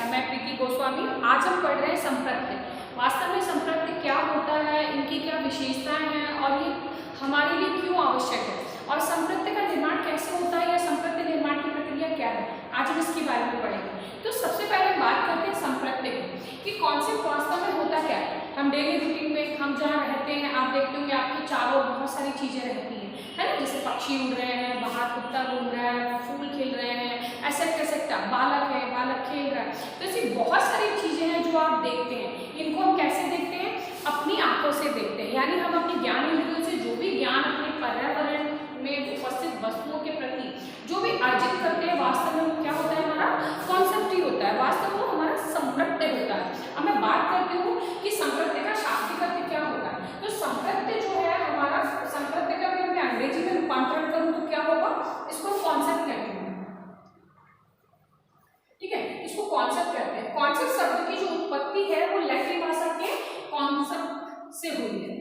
मैं प्रीति गोस्वामी। आज हम पढ़ रहे हैं संप्रत्य। वास्तव में संप्रत्य क्या होता है, इनकी क्या विशेषताएं हैं और ये हमारे लिए क्यों आवश्यक है, और संप्रत्य का निर्माण कैसे होता है या संप्रत्य निर्माण की प्रक्रिया क्या है, आज हम इसके बारे में पढ़ेंगे। तो सबसे पहले बात करते हैं संप्रत्य की कि कॉन्सेप्ट वास्तव में होता क्या है। हम डेली रूटीन में हम जहाँ रहते हैं, आप देखते होंगे आपके चारों बहुत सारी चीज़ें रहती हैं, है ना। जैसे पक्षी उड़ रहे हैं, बाहर कुत्ता घूम रहा है, फूल खिल रहे हैं, ऐसा बालक है, बालक खेल रहा है। तो ऐसी बहुत सारी चीज़ें हैं जो आप देखते हैं। इनको हम कैसे देखते हैं? अपनी आंखों से देखते हैं, यानी हम अपनी ज्ञान इंद्रियों से जो भी ज्ञान अपने पर्यावरण में उपस्थित वस्तुओं के प्रति जो भी अर्जित करते हैं, वास्तव में वो क्या होता है, हमारा कॉन्सेप्ट ही होता है, वास्तव में हमारा संप्रत्य होता है। अब मैं बात करती हूँ कि संप्रत्य का शाब्दिक अर्थ क्या होता है। तो संप्रत्य जो है हमारा, संप्रत्य का अगर मैं अंग्रेजी में रूपांतरण करूँ तो क्या होगा, इसको कॉन्सेप्ट कहते हैं, ठीक है, इसको कॉन्सेप्ट कहते हैं। कॉन्सेप्ट शब्द की जो उत्पत्ति है वो लैटिन भाषा के कॉन्सेप्ट से हुई है,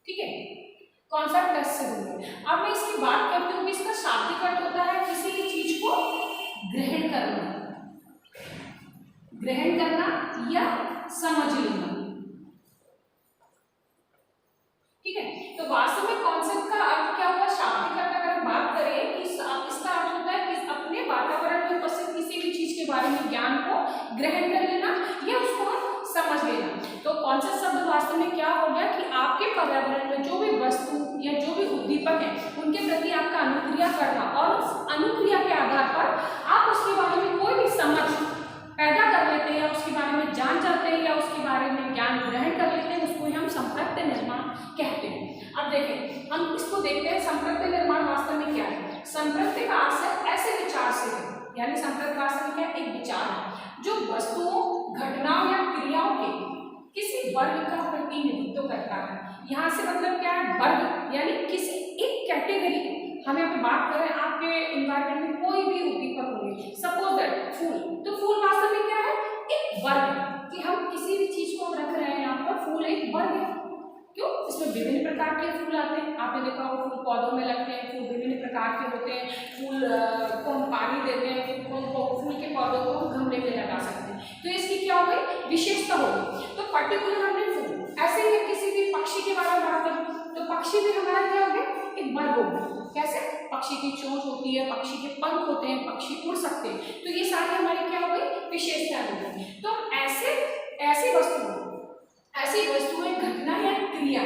ठीक है, कॉन्सेप्ट से हुई है। अब मैं इसकी बात करती हूँ कि इसका शाब्दिक अर्थ होता है किसी भी चीज को ग्रहण करना, ग्रहण करना या समझ लेना, ठीक है। तो वास्तव में कॉन्सेप्ट का अर्थ क्या हुआ, शाब्दिक अर्थ अगर हम बात करें कि इसका अर्थ होता है कि अपने वातावरण में उपस्थित किसी भी चीज के बारे में ज्ञान को ग्रहण कर लेना या उसको हम समझ लेना। तो कॉन्सेप्ट शब्द वास्तव में क्या हो गया कि आपके पर्यावरण में जो भी वस्तु या जो भी उद्दीपक है उनके प्रति आपका अनुक्रिया करना, और उस अनुक्रिया के आधार पर आप उसके बारे में कोई भी समझ पैदा कर लेते हैं, उसके बारे में जान जाते हैं या उसके बारे में ज्ञान ग्रहण कर लेते हैं, उसको हम संप्रत्य निर्माण कहते हैं। अब देखें, हम इसको देखते हैं संप्रत्य निर्माण वास्तव में क्या है। संप्रत्य का अर्थ है ऐसे विचार से है, यानी संप्रत्य वास्तव में क्या है, एक विचार है जो वस्तुओं, घटनाओं या क्रियाओं के किसी वर्ग का प्रतिनिधित्व करता है। यहाँ से मतलब क्या है, वर्ग, यानी किसी एक कैटेगरी। हम यहाँ पे बात करें आपके एनवायरमेंट में कोई भी उद्दीपक होंगे, सपोज दैट फूल, तो फूल वास्तव में क्या है, एक वर्ग, कि हम किसी भी चीज को रख रहे हैं यहाँ पर, फूल एक वर्ग है। क्यों? इसमें विभिन्न प्रकार के फूल आते हैं, आपने देखा होगा फूल पौधों में लगते हैं, फूल विभिन्न प्रकार के होते हैं, फूल को हम पानी देते हैं, फूल के पौधों को हम गमले में लगा सकते हैं। तो इसकी क्या हो गई, विशेषता हो गई। तो पर्टिकुलर हमने फूल, ऐसे ही किसी भी पक्षी के बारे में बात करें तो पक्षी भी हमारा क्या हो गया, एक वर्ग हो गया। कैसे? पक्षी की चोंच होती है, पक्षी के पंख होते हैं, पक्षी उड़ सकते हैं, तो ये सारी हमारी क्या हो गई, विशेषताएं हो गई। तो ऐसी वस्तुएं, घटना या क्रिया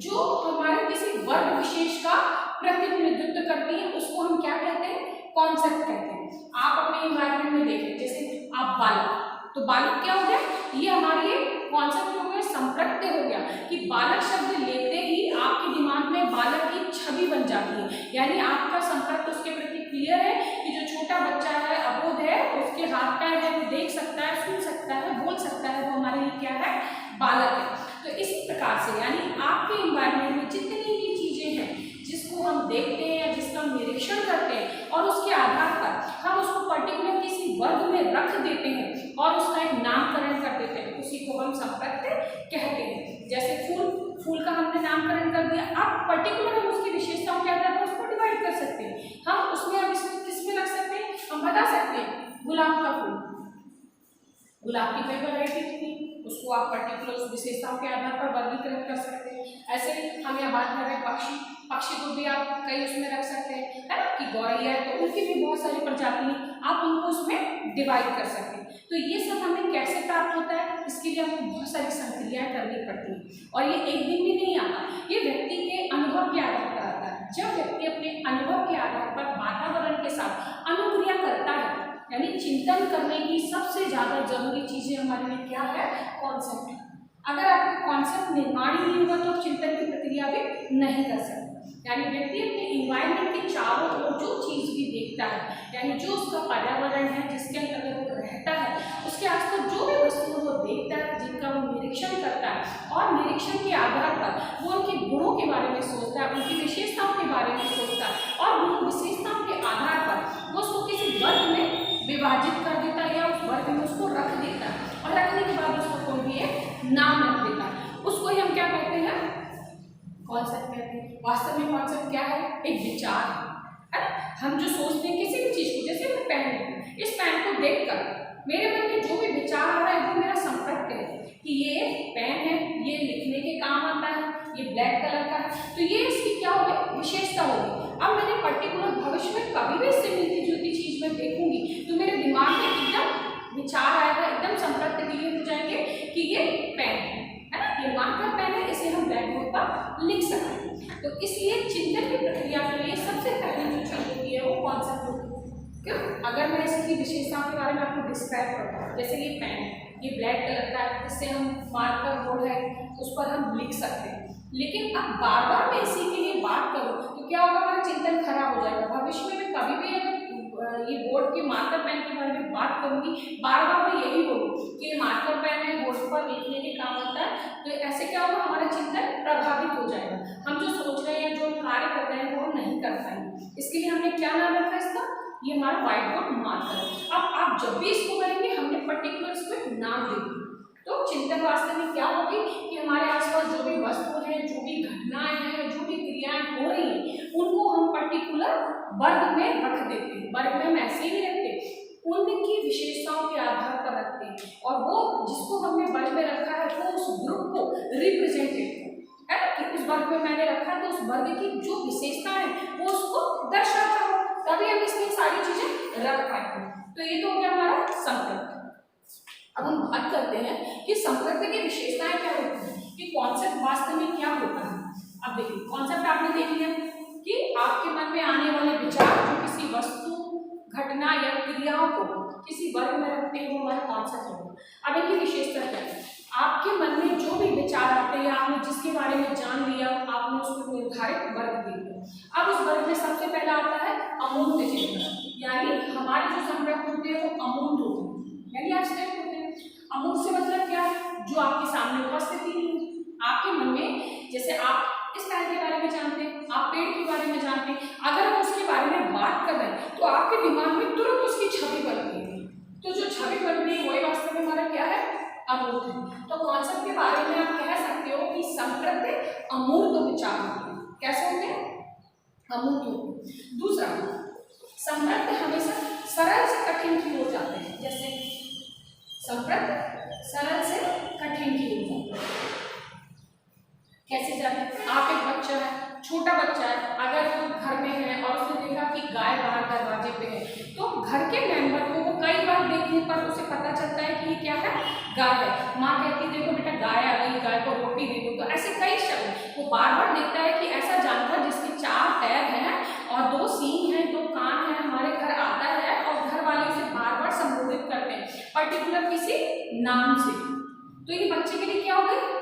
जो हमारे किसी वर्ग विशेष का प्रतिनिधित्व करती है, उसको हम क्या कहते हैं, कॉन्सेप्ट कहते हैं। आप अपने एनवायरमेंट में देखें, जैसे आप बालक, तो बालक क्या हो गया, ये हमारे लिए कॉन्सेप्ट हो गया, संप्रत्य हो गया कि बालक शब्द लेते ही आपके दिमाग में बालक की छवि बन जाती है, यानी आपका संप्रत्य उसके प्रति क्लियर है कि जो छोटा बच्चा है, अबोध है, उसके हाथ पैर है, वो देख सकता है, सुन सकता है, बोल सकता है, वो हमारे लिए क्या है, बालक है। तो इस प्रकार से यानी आपके एनवायरमेंट में जितनी भी चीजें हैं जिसको हम देखते हैं या जिसका निरीक्षण करते हैं और उसके आधार पर हम उसको पर्टिकुलर किसी वर्ग में रख देते हैं और उसका एक नामकरण कर देते हैं, उसी को हम संप्रत्य कहते हैं। जैसे फूल का हमने नामकरण कर दिया, अब पर्टिकुलर हम उसकी विशेषताओं के आधार पर उसको डिवाइड कर सकते हैं। हम उसमें अब इसमें किसमें रख सकते हैं, हम बता सकते हैं गुलाब का फूल, गुलाब की कई वैरायटी होती है, उसको आप पर्टिकुलर उस विशेषताओं के आधार पर वर्गीकरण कर सकते हैं। ऐसे हम यहाँ बात कर रहे हैं पक्षी को भी आप कई उसमें रख सकते हैं, है ना, कि गौरैया है तो उनकी भी बहुत सारी प्रजाति हैं, आप उनको उसमें डिवाइड कर सकते हैं। तो ये सब हमें कैसे प्राप्त होता है, इसके लिए हमको बहुत सारी संक्रियाएं करनी पड़ती हैं, और ये एक दिन भी नहीं आता, ये व्यक्ति के अनुभव के आधार पर आता है। जब व्यक्ति अपने अनुभव के आधार पर वातावरण के साथ अनुक्रिया करता है, यानी चिंतन करने की सबसे ज्यादा जरूरी चीजें हमारे लिए क्या है, कॉन्सेप्ट। अगर आपका कॉन्सेप्ट निर्माण ही नहीं हुआ तो आप चिंतन की प्रक्रिया भी नहीं कर सकते। यानी व्यक्ति अपने इन्वायरमेंट के चारों ओर जो चीज भी देखता है, यानी जो उसका पर्यावरण है जिसके अंदर वो रहता है, उसके आसपास जो भी वस्तुओं को देखता है, जिनका वो निरीक्षण करता है, और निरीक्षण के आधार पर वो उनके गुणों के बारे में सोचता है, उनकी विशेषताओं के बारे में सोचता है, और उन विशेषताओं के आधार पर वो उसको किसी वर्ग में विभाजित कर देता है या उस वर्ग में उसको रख देता है, और रखने के बाद उसको कोई भी एक नाम रख देता है, उसको ही हम क्या कहते हैं, कॉन्सेप्ट कहते हैं। वास्तव में कॉन्सेप्ट क्या है, एक विचार है ना। हम जो सोचते हैं किसी भी चीज को, जैसे मैं पेन मेरे मन में जो भी विचार आ रहा है वो मेरा संप्रत्य है कि ये पेन है, ये लिखने के काम आता है, ये ब्लैक कलर का है, तो ये इसकी क्या होगी, विशेषता होगी। अब मैंने पर्टिकुलर भविष्य में कभी भी इससे मिलती जुलती चीज में देखूंगी तो मेरे दिमाग में एकदम विचार आएगा, एकदम संप्रत्य क्लियर हो जाएंगे कि ये पेन है ना, ये मार्कर पेन है, इसे हम ब्लैक बोर्ड पर लिख सकते हैं। तो इसलिए चिंतन की प्रक्रिया के लिए सबसे पहले जो चीज होती है वो कॉन्सेप्ट होती है। क्यों? अगर मैं इसकी विशेषताओं के बारे में आपको डिस्क्राइब करता हूँ, जैसे ये पेन, ये ब्लैक कलर का है, इससे हम मार्कर बोर्ड है उस पर हम लिख सकते हैं। लेकिन अब बार बार मैं इसी के लिए बात करूँ तो क्या होगा, हमारा चिंतन खराब हो जाएगा। भविष्य में मैं कभी भी अगर ये बोर्ड के मार्कर पेन के बारे में बात करूंगी, बार बार मैं यही बोलूँ कि ये मार्कर पेन है, बोर्ड पर लिखने के काम आता है, तो ऐसे क्या होगा, हमारा चिंतन प्रभावित हो जाएगा। हम जो सोच रहे हैं, जो कार्य कर रहे हैं वो हम नहीं कर पाएंगे। इसके लिए हमने क्या नाम रखा इसका, ये हमारा व्हाइट बोर्ड मार्कर है। अब आप जब भी इसको करेंगे हमने पर्टिकुलर इसको एक नाम दे दिया, तो चिंतन वास्तव में क्या होगी कि हमारे आसपास जो भी वस्तु है, जो भी घटनाएं हैं, जो भी क्रियाएं हो रही हैं, उनको हम पर्टिकुलर वर्ग में रख देते हैं। वर्ग में हम ऐसे ही नहीं रखते, उनकी विशेषताओं के आधार पर रखते हैं, और वो जिसको हमने वर्ग में रखा है वो उस ग्रुप को रिप्रेजेंट करते हैं कि उस वर्ग में मैंने रखा है तो उस वर्ग की जो विशेषता है वो उसको दर्शाता हो, तभी हम इसमें सारी चीजें रख पाएंगे। तो ये तो हो गया हमारा संप्रत्य। अब हम बात करते हैं कि संप्रत्य की विशेषताएं क्या होती हैं, कि कॉन्सेप्ट वास्तव में क्या होता है। अब देखिए, कॉन्सेप्ट आपने देख लिया कि आपके मन में आने वाले विचार जो किसी वस्तु, घटना या क्रियाओं को किसी वर्ग में रखते हैं वो हमारा कॉन्सेप्ट होगा। अब इनकी विशेषता क्या है, आपके मन में जो भी विचार आते हैं, आपने जिसके बारे में जान लिया, आपने उसको निर्धारित वर्ग दे दिया। अब उस वर्ग में सबसे पहला आता है अमूर्त चिंतन, यानी हमारे जो संप्रत्य होते हैं वो अमूर्त होते हैं, यानी एब्स्ट्रैक्ट होते हैं। अमूर्त से मतलब क्या है, जो आपके सामने उपस्थित ही नहीं, आपके मन में, जैसे आप इस पेड़ के बारे में जानते हैं, आप पेड़ के बारे में जानते हैं, अगर हम उसके बारे में बात कर रहे हैं तो आपके दिमाग में तुरंत उसकी छवि बनती है, तो जो छवि बन रही है वही वास्तव में हमारा क्या है, अमूर्त है। तो कॉन्सेप्ट के बारे में आप कह सकते हो कि संप्रत्य अमूर्त विचार होते हैं। कैसे होते हैं, अमूर्त होते हैं। दूसरा, संप्रत्य हमेशा सरल से कठिन की ओर जाते हैं, जैसे संप्रत्य सरल से कठिन की ओर जाते हैं। कैसे जाते हैं, आप एक बच्चा है, छोटा बच्चा है, अगर वो घर में है और उसने देखा कि गाय बाहर दरवाजे पे है, तो घर के मेंबर को वो कई बार देखने पर उसे पता चलता है कि ये क्या है, गाय है। माँ कहती है देखो बेटा गाय आ गई, गाय को रोटी दे दो। तो ऐसे कई शब्द वो बार बार देखता है कि ऐसा जानवर जिसके 4 पैर हैं और 2 सींग हैं, 2 कान हैं, हमारे घर आता है और घर वाले उसे बार बार संबोधित करते हैं पर्टिकुलर किसी नाम से। तो ये बच्चे के लिए क्या हो गई,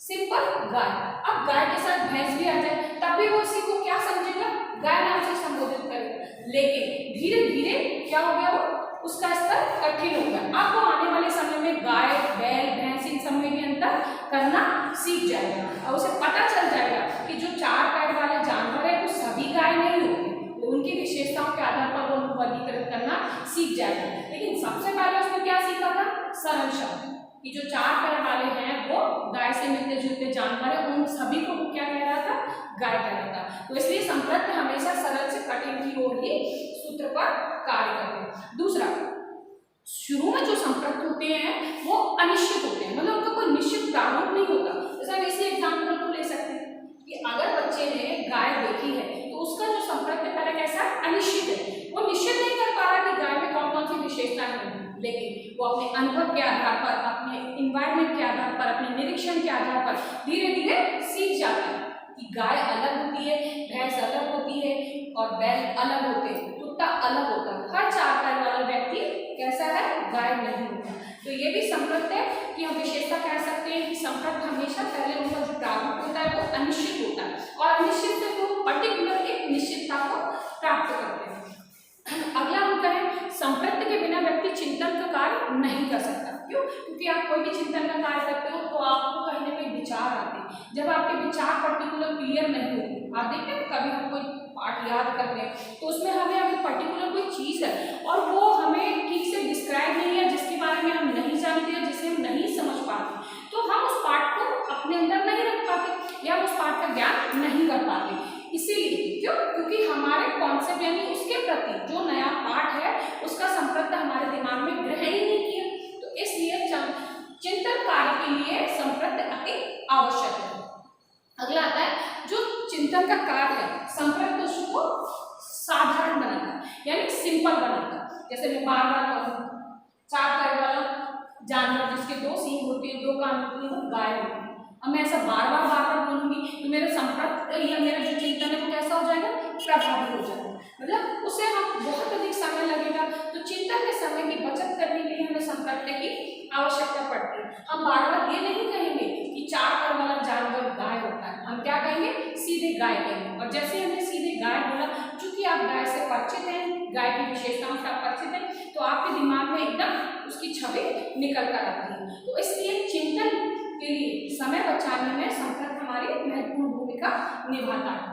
सिंपल गाय। अब गाय के साथ भैंस भी आ जाए तब भी वो इसी को क्या समझेगा, गाय नाम से संबोधित करेगा। लेकिन धीरे धीरे क्या हो गया, वो उसका स्तर कठिन हो गया। अब वो आने वाले समय में गाय, बैल, भैंस इन सब में भी अंतर करना सीख जाएगा और उसे पता चल जाएगा कि जो 4 पैर वाले जानवर है वो सभी गाय नहीं होते, उनकी विशेषताओं के आधार पर वो वर्गीकरण करना सीख जाएगा। लेकिन सबसे पहले उसने क्या सीखा था, सरल शब्द, कि जो 4 पैर वाले हैं वो गाय से मिलते जुलते जानवर है, उन सभी को वो क्या कह रहा था, गाय कह रहा था। तो इसलिए संप्रत्य हमेशा सरल से कठिन की ओर ही सूत्र पर कार्य करते हैं। दूसरा, शुरू में जो संप्रत्य होते हैं वो अनिश्चित होते हैं, मतलब उनका कोई निश्चित प्रारूप नहीं होता। जैसे हम इसी एग्जाम्पल को ले सकते हैं कि अगर बच्चे ने गाय देखी है तो उसका जो संप्रत्य पहले कैसा अनिश्चित है, वो निश्चित नहीं कर पा रहा कि गाय में कौन कौन सी विशेषताएं होंगी, लेकिन वो अपने अनुभव के आधार पर, अपने इन्वायरमेंट के आधार पर, अपने निरीक्षण के आधार पर धीरे धीरे सीख जाता है कि गाय अलग होती है, भैंस अलग होती है और बैल अलग होते हैं, कुत्ता अलग होता है। हर 4 पैर वाला व्यक्ति कैसा है, गाय नहीं होता। तो ये भी संप्रत्य है कि हम विशेषता कह सकते हैं कि संप्रत्य हमेशा पहले उनका जो प्रारूप होता है वो अनिश्चित होता है और अनिश्चित से वो पर्टिकुलर एक निश्चितता को प्राप्त करते हैं। अगला हम कहें, संप्रत्य के बिना व्यक्ति चिंतन का कार्य नहीं कर सकता। क्यों? क्योंकि आप कोई भी चिंतन का कार्य करते हो तो आपको कहीं ना कहीं विचार आते हैं। जब आपके विचार पर्टिकुलर क्लियर नहीं होते, आप देखते हैं कभी हम कोई पाठ याद करते हैं तो उसमें हमें अगर पर्टिकुलर कोई चीज़ है और वो हमें ठीक से डिस्क्राइब नहीं है, जिसके बारे में हम नहीं जानते हैं, जिसे हम नहीं समझ पाते, तो हम उस पाठ को अपने अंदर नहीं रख पाते या उस पाठ का ज्ञान नहीं कर पाते। इसीलिए क्यों? क्योंकि हमारे कॉन्सेप्ट यानी उसके प्रति जो नया पाठ है उसका संप्रत्य हमारे दिमाग में सिंपल बनाता। जैसे मैं बार बार कहूँ, 4 पैर वाला जानवर जिसके 2 सींग होते हैं, 2 कान होते हैं, वो गाय होती है। अब मैं ऐसा बार बार बोलूंगी तो मेरा संपर्क या मेरा जो चिंतन है वो कैसा हो जाएगा, प्रभावित हो जाएगा, मतलब उससे हम बहुत अधिक समय लगेगा। तो चिंतन के समय की बचत करने के लिए हमें संपर्क की आवश्यकता पड़ती है। हम बार बार ये नहीं कहेंगे कि 4 पैर वाला जानवर गाय होता है, हम क्या कहेंगे, सीधे गाय कहेंगे। और जैसे हमने सीधे गाय बोला, चूंकि आप गाय से परिचित हैं, गाय की विशेषताओं से आप परिचित हैं, तो आपके दिमाग में एकदम उसकी छवि निकल कर आती है। तो इसलिए चिंतन के लिए समय बचाने में संपर्क हमारी महत्वपूर्ण भूमिका निभाता है।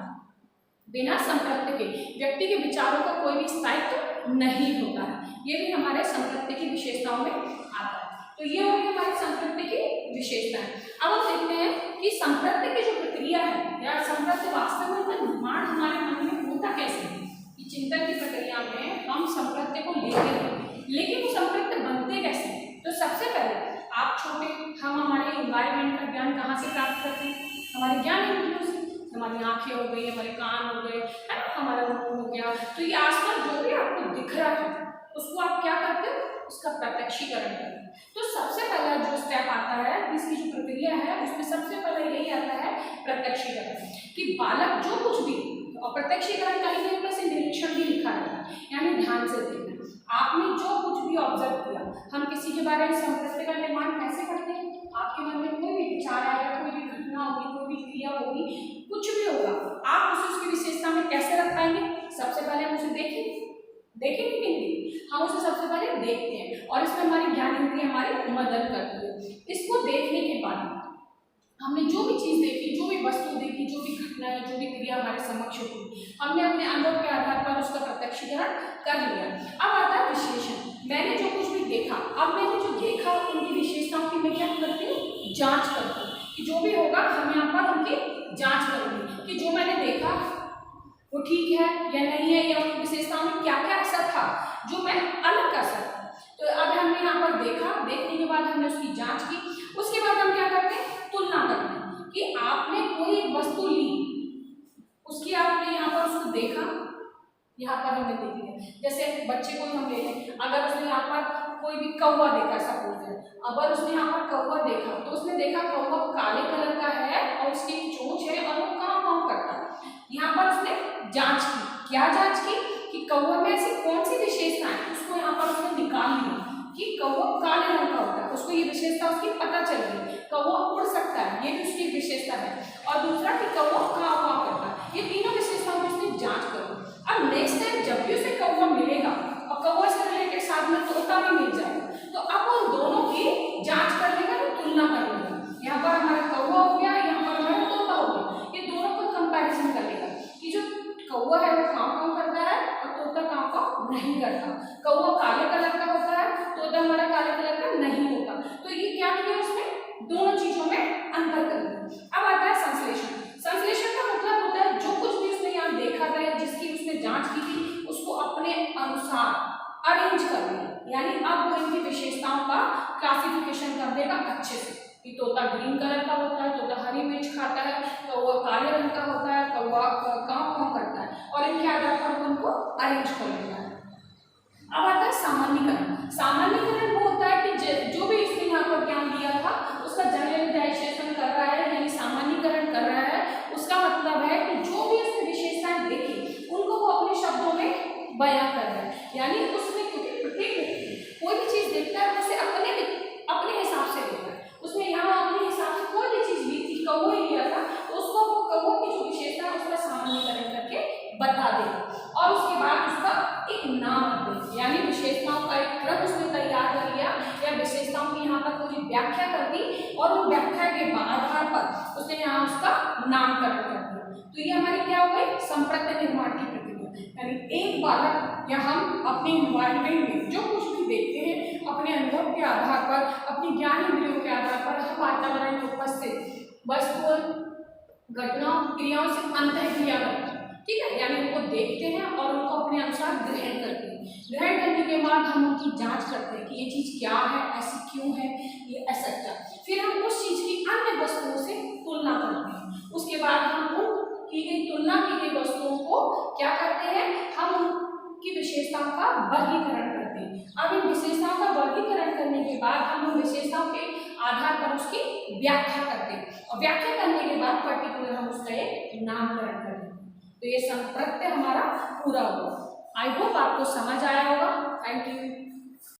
बिना संपर्क के व्यक्ति के विचारों का कोई भी स्थायित्व नहीं होता है। ये भी हमारे संपर्क की विशेषताओं में आता है। तो ये होगी हमारी संपर्क की विशेषताएं। अब हम देखते हैं कि संपर्क की जो प्रक्रिया है या संपर्क वास्तव में उसका निर्माण हमारे मन में होता कैसे है। कि चिंतन की प्रक्रिया में हम संपर्क को लेते हैं, लेकिन वो संपर्क बनते कैसे हैं। तो सबसे पहले आप छोटे, हम हमारे एनवायरमेंट का ज्ञान कहाँ से प्राप्त करते हैं, हमारे ज्ञान इंद्रियों से। हमारी आंखें हो गई, हमारे कान हो गए, है ना, हमारा मुंह हो गया। तो ये आसपास जो भी आपको दिख रहा है उसको आप क्या करते हो, उसका प्रत्यक्षीकरण करते हो। तो सबसे पहला जो स्टेप आता है, इसकी जो प्रक्रिया है उसमें सबसे पहले यही आता है प्रत्यक्षीकरण, कि बालक जो कुछ भी, और प्रत्यक्षीकरण कहीं कहीं पर से निरीक्षण भी लिखा है, यानी ध्यान से देखना। आपने जो कुछ भी ऑब्जर्व किया, हम किसी के बारे में संपर्क का निर्माण कैसे करते हैं, आपके मन में कोई भी विचार आएगा, कोई भी घटना होगी, कोई भी क्रिया होगी, कुछ भी होगा, आप उसे उसकी विशेषता में कैसे रख पाएंगे। सबसे पहले हम उसे देखेंगे नहीं, हम उसे सबसे पहले देखते हैं, और इसमें हमारी ज्ञान इंद्रिय हमारी मदद करती है। इसको देखने के बाद हमने जो भी चीज देखी, जो भी वस्तु देखी, जो भी घटना है, जो भी क्रिया हमारे समक्ष हुई, हमने अपने अनुभव के आधार पर उसका प्रत्यक्षीकरण कर लिया। अब आता है विश्लेषण। मैंने जो कुछ भी देखा, अब मैंने जो देखा उनकी विशेषताओं की मैं क्या करती हूँ, जांच करती हूँ, कि जो भी होगा हम यहाँ पर उनकी जांच करेंगे कि जो मैंने देखा वो ठीक है या नहीं है, या उनकी विशेषताओं में क्या क्या ऐसा था जो मैं अलग कर सकता। तो अब हमने यहाँ पर देखा, देखने के बाद हमने उसकी जांच की, उसके बाद हम क्या करते हैं, तुलना करते हैं कि आपने कोई वस्तु ली, उसकी आपने यहाँ पर उसको देखा, यहाँ पर हमने देख लिया। जैसे बच्चे को हम ले लें, अगर उसने यहाँ पर कोई भी कौवा देखा, सपोज है, अगर उसने यहाँ पर कौवा देखा तो उसने देखा कौवा काले कलर का है और उसकी चोंच है और वो काम करता है। यहाँ पर उसने जांच की, क्या जांच की, कि कौवा में ऐसी कौन सी विशेषता है, उसको यहाँ पर उसने निकाल लिया कि कौवा काले रंग का होता है, उसको ये विशेषता उसकी पता चल गई। कौवा उड़ सकता है, ये भी उसकी विशेषता है, और दूसरा कि कौवा काव करता है। ये तीनों विशेषताओं की उसने जांच करो। अब नेक्स्ट टाइम जब भी उसे कौवा मिलेगा और कौवा से रिलेटेड साथ में तोता भी मिल जाएगा, तो अब उन दोनों की जांच कर लेगा, तो तुलना कर लेगा। यहाँ पर हमारा कौवा हो गया, यहाँ पर हमारा तोता हो गया, ये दोनों को कंपैरिजन कर लेगा कि जो कौवा है वो काम करता है और तोता काम नहीं करता। कौवा काले कलर का होता है, तोता हमारा काले कलर का नहीं होता। तो ये क्या किया, उसमें दोनों चीजों में अंतर कर दिया। अब आता है संश्लेषण। संश्लेषण का मतलब होता है जो कुछ भी उसने यहाँ देखा था या जिसकी उसने जांच की थी, उसको अपने अनुसार अरेंज कर दिया, यानी अब वो इनकी विशेषताओं का क्लासिफिकेशन कर देगा अच्छे से, कि तोता ग्रीन कलर का होता है, तोता हरी मिर्च खाता है, कौवा काले रंग का होता है, कौवा काम करता है, और इनके आधार पर उनको अरेंज कर लेगा। अब आता है सामान्यीकरण। सामान्यीकरण वो होता है कि जो भी इसने यहाँ पर ज्ञान दिया था उसका जनरलाइजेशन कर रहा है, यानी सामान्यीकरण कर रहा है। उसका मतलब है कि जो भी उसने विशेषताएं देखी उनको वो अपने शब्दों में बयां कर रहा है, यानी उसने प्रत्येक कोई भी चीज देखता है उसे अपने हिसाब से देखता है। उसने यहाँ अपने हिसाब से कोई भी चीज ली थी, कौवा ही लिया था, तो उसको वो कौवा की जो विशेषता है उसका सामान्यीकरण करके बता देगा, और उसके बाद उसका एक नाम दे, यानी विशेषताओं का एक क्रम उसने तैयार कर लिया, या विशेषताओं की यहाँ पर पूरी व्याख्या कर दी, और उन व्याख्या के आधार पर उसने यहाँ उसका नामकरण कर दिया। तो ये हमारी क्या हो गई, संपर्क निर्माण की प्रक्रिया। यानी एक बालक या हम अपने एनवायरमेंट में जो कुछ भी देखते हैं, अपने अनुभव के आधार पर, अपनी ज्ञान इंद्रियों के आधार पर, हम वातावरण में उपस्थित वस्तुओं, घटनाओं, क्रियाओं से अंतःक्रिया करते हैं, ठीक है, यानी उनको देखते हैं और उनको अपने अनुसार ग्रहण करते हैं। ग्रहण करने के बाद हम उनकी जांच करते हैं कि ये चीज क्या है, ऐसी क्यों है, ये ऐसा क्या। फिर हम उस चीज की अन्य वस्तुओं से तुलना करते हैं। उसके बाद हम उन की गई तुलना की गई वस्तुओं को क्या करते हैं, हम उनकी विशेषताओं का वर्गीकरण करते हैं। अब इन विशेषताओं का वर्गीकरण करने के बाद हम उन विशेषताओं के आधार पर उसकी व्याख्या करते हैं और व्याख्या करने के बाद पर्टिकुलर हम उसका एक नामकरण करते हैं। तो ये संप्रत्यय हमारा पूरा हुआ। आई होप आपको समझ आया होगा। Thank you.